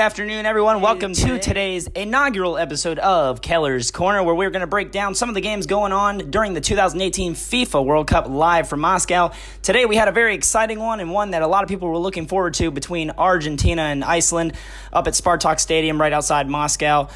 afternoon, everyone. Welcome to today's inaugural episode of Keller's Corner, where we're going to break down some of the games going on during the 2018 FIFA World Cup live from Moscow. Today, we had a very exciting one, and one that a lot of people were looking forward to, between Argentina and Iceland up at Spartak Stadium right outside Moscow.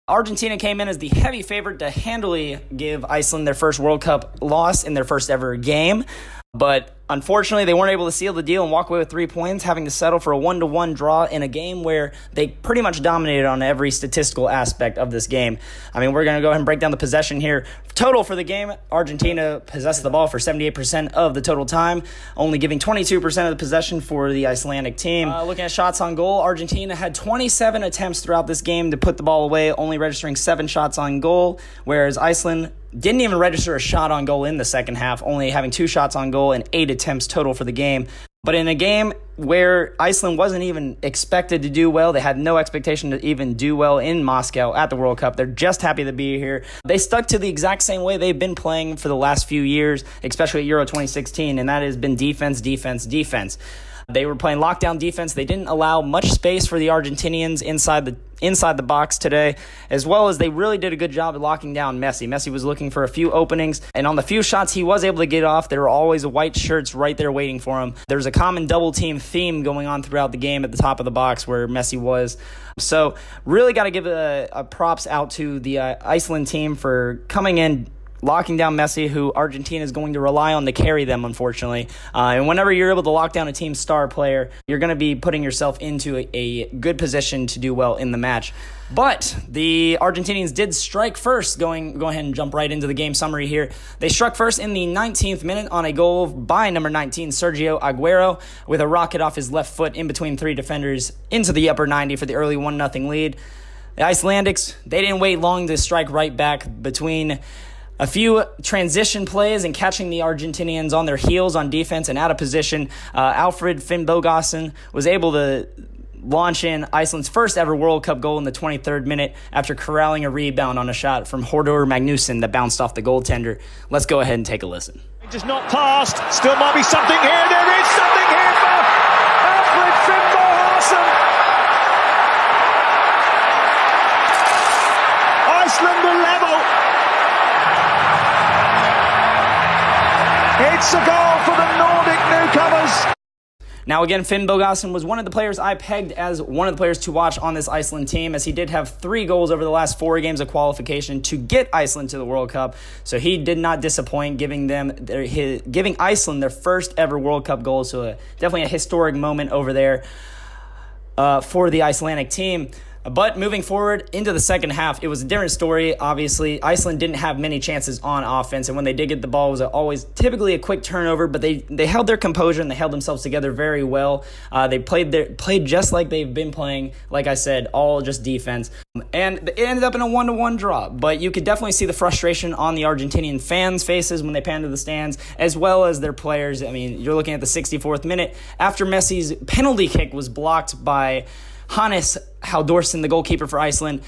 Argentina came in as the heavy favorite to handily give Iceland their first World Cup loss in their first ever game. But unfortunately, they weren't able to seal the deal and walk away with 3 points, having to settle for a 1-1 draw in a game where they pretty much dominated on every statistical aspect of this game. I mean, we're going to go ahead and break down the possession here. Total for the game, Argentina possessed the ball for 78% of the total time, only giving 22% of the possession for the Icelandic team. Looking at shots on goal, Argentina had 27 attempts throughout this game to put the ball away, only registering 7 shots on goal, whereas Iceland didn't even register a shot on goal in the second half, only having 2 shots on goal and 8 attempts total for the game. But in a game where Iceland wasn't even expected to do well, they had no expectation to even do well in Moscow at the World Cup. They're just happy to be here. They stuck to the exact same way they've been playing for the last few years, especially at Euro 2016, and that has been defense, defense, defense. They were playing lockdown defense. They didn't allow much space for the Argentinians inside the box today, as well as they really did a good job of locking down Messi. Messi was looking for a few openings, and on the few shots he was able to get off, there were always white shirts right there waiting for him. There's a common double-team theme going on throughout the game at the top of the box where Messi was. So really got to give a props out to the Iceland team for coming in, locking down Messi, who Argentina is going to rely on to carry them, unfortunately. And whenever you're able to lock down a team's star player, you're going to be putting yourself into a good position to do well in the match. But the Argentinians did strike first. Go ahead and jump right into the game summary here. They struck first in the 19th minute on a goal by number 19, Sergio Aguero, with a rocket off his left foot in between 3 defenders into the upper 90 for the early 1-0 lead. The Icelandics, they didn't wait long to strike right back. Between a few transition plays and catching the Argentinians on their heels on defense and out of position, Alfred Finnbogason was able to launch in Iceland's first ever World Cup goal in the 23rd minute after corralling a rebound on a shot from Hordur Magnusson that bounced off the goaltender. Let's go ahead and take a listen. Just not passed. Still might be something here. There is something here for Alfred Finnbogason. Iceland are level. It's a goal for the Nordic newcomers. Now again, Finnbogason was one of the players I pegged as one of the players to watch on this Iceland team, as he did have 3 goals over the last 4 games of qualification to get Iceland to the World Cup. So he did not disappoint, giving Iceland their first ever World Cup goal. So definitely a historic moment over there for the Icelandic team. But moving forward into the second half, it was a different story. Obviously, Iceland didn't have many chances on offense, and when they did get the ball, it was always typically a quick turnover, but they held their composure and they held themselves together very well. They played just like they've been playing, like I said, all just defense. And it ended up in a 1-1 draw, but you could definitely see the frustration on the Argentinian fans' faces when they panned to the stands, as well as their players. I mean, you're looking at the 64th minute after Messi's penalty kick was blocked by Hannes Halldórsson, the goalkeeper for Iceland.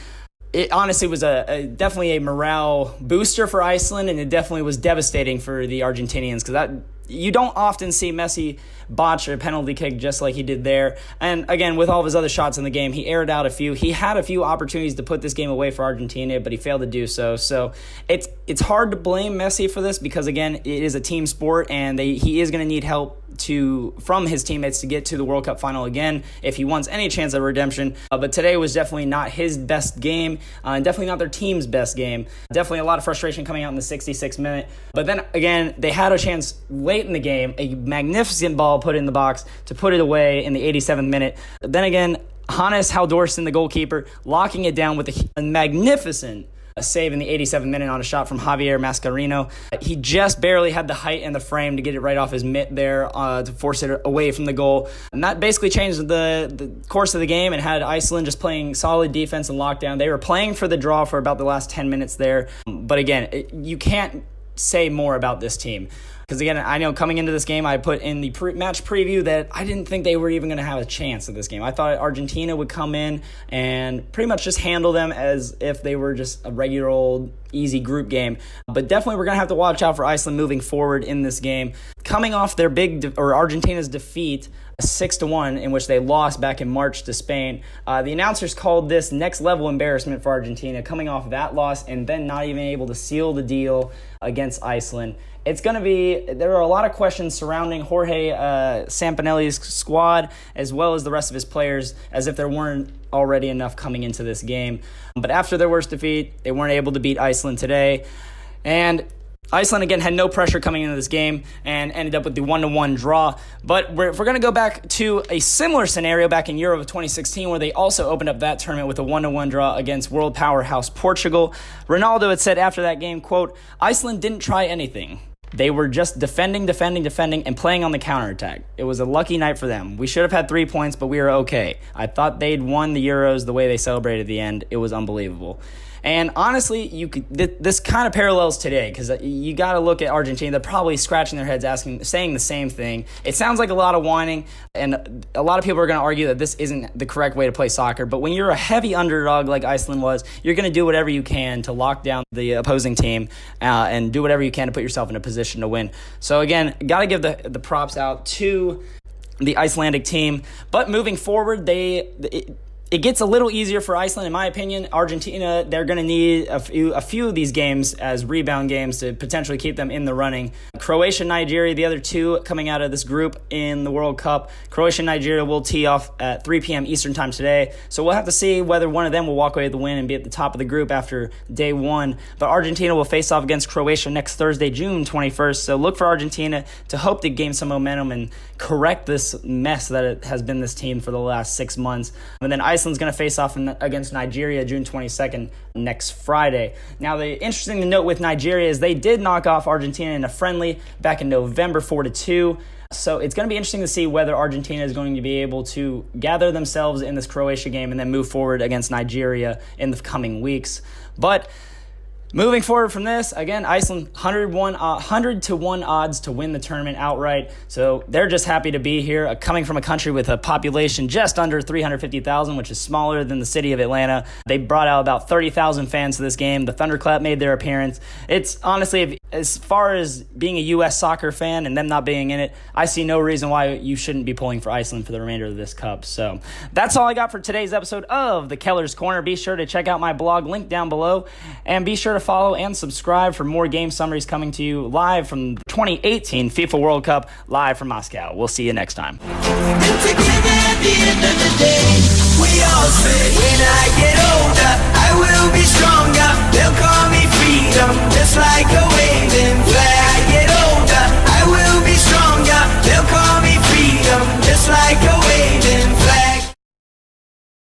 It honestly was definitely a morale booster for Iceland, and it definitely was devastating for the Argentinians, because you don't often see Messi botch a penalty kick just like he did there. And again, with all of his other shots in the game, he aired out a few. He had a few opportunities to put this game away for Argentina, but he failed to do so. So it's hard to blame Messi for this, because again, it is a team sport, and he is going to need help from his teammates to get to the World Cup final again if he wants any chance of redemption. But today was definitely not his best game, and definitely not their team's best game. Definitely a lot of frustration coming out in the 66th minute. But then again, they had a chance late in the game, a magnificent ball put in the box to put it away in the 87th minute. Then again, Hannes Halldórsson, the goalkeeper, locking it down with a magnificent save in the 87th minute on a shot from Javier Mascherino. He just barely had the height and the frame to get it right off his mitt there to force it away from the goal. And that basically changed the course of the game and had Iceland just playing solid defense and lockdown. They were playing for the draw for about the last 10 minutes there. But again, you can't say more about this team. Because again, I know coming into this game, I put in the match preview that I didn't think they were even going to have a chance at this game. I thought Argentina would come in and pretty much just handle them as if they were just a regular old easy group game. But definitely we're going to have to watch out for Iceland moving forward in this game. Coming off their Argentina's defeat, 6-1, in which they lost back in March to Spain. The announcers called this next level embarrassment for Argentina, coming off that loss and then not even able to seal the deal against Iceland. There are a lot of questions surrounding Jorge Sampaoli's squad as well as the rest of his players, as if there weren't already enough coming into this game. But after their worst defeat, they weren't able to beat Iceland today. And Iceland, again, had no pressure coming into this game and ended up with the 1-1 draw. But if we're going to go back to a similar scenario back in Euro of 2016, where they also opened up that tournament with a 1-1 draw against world powerhouse Portugal, Ronaldo had said after that game, quote, "Iceland didn't try anything. They were just defending, and playing on the counterattack. It was a lucky night for them. We should have had 3 points, but we were okay. I thought they'd won the Euros the way they celebrated at the end. It was unbelievable." And honestly, this kind of parallels today, because you got to look at Argentina. They're probably scratching their heads saying the same thing. It sounds like a lot of whining, and a lot of people are going to argue that this isn't the correct way to play soccer. But when you're a heavy underdog like Iceland was, you're going to do whatever you can to lock down the opposing team and do whatever you can to put yourself in a position to win. So again, got to give the props out to the Icelandic team. But moving forward, it gets a little easier for Iceland, in my opinion. Argentina, they're going to need a few of these games as rebound games to potentially keep them in the running. Croatia and Nigeria, the other two coming out of this group in the World Cup. Croatia and Nigeria will tee off at 3 p.m. Eastern time today. So we'll have to see whether one of them will walk away with the win and be at the top of the group after day one. But Argentina will face off against Croatia next Thursday, June 21st. So look for Argentina to hope to gain some momentum and correct this mess that it has been this team for the last 6 months. And then Iceland's going to face off against Nigeria June 22nd next Friday. Now, the interesting to note with Nigeria is they did knock off Argentina in a friendly back in November 4-2. So it's going to be interesting to see whether Argentina is going to be able to gather themselves in this Croatia game and then move forward against Nigeria in the coming weeks. But moving forward from this, again, Iceland 100-1 odds to win the tournament outright. So they're just happy to be here, coming from a country with a population just under 350,000, which is smaller than the city of Atlanta. They brought out about 30,000 fans to this game. The Thunderclap made their appearance. It's honestly, as far as being a U.S. soccer fan and them not being in it, I see no reason why you shouldn't be pulling for Iceland for the remainder of this cup. So that's all I got for today's episode of the Keller's Corner. Be sure to check out my blog, link down below, and be sure to follow and subscribe for more game summaries coming to you live from 2018 FIFA World Cup, live from Moscow. We'll see you next time. And together at the end of the day, we all say, when I get older, I will be stronger. They'll call me freedom, just like a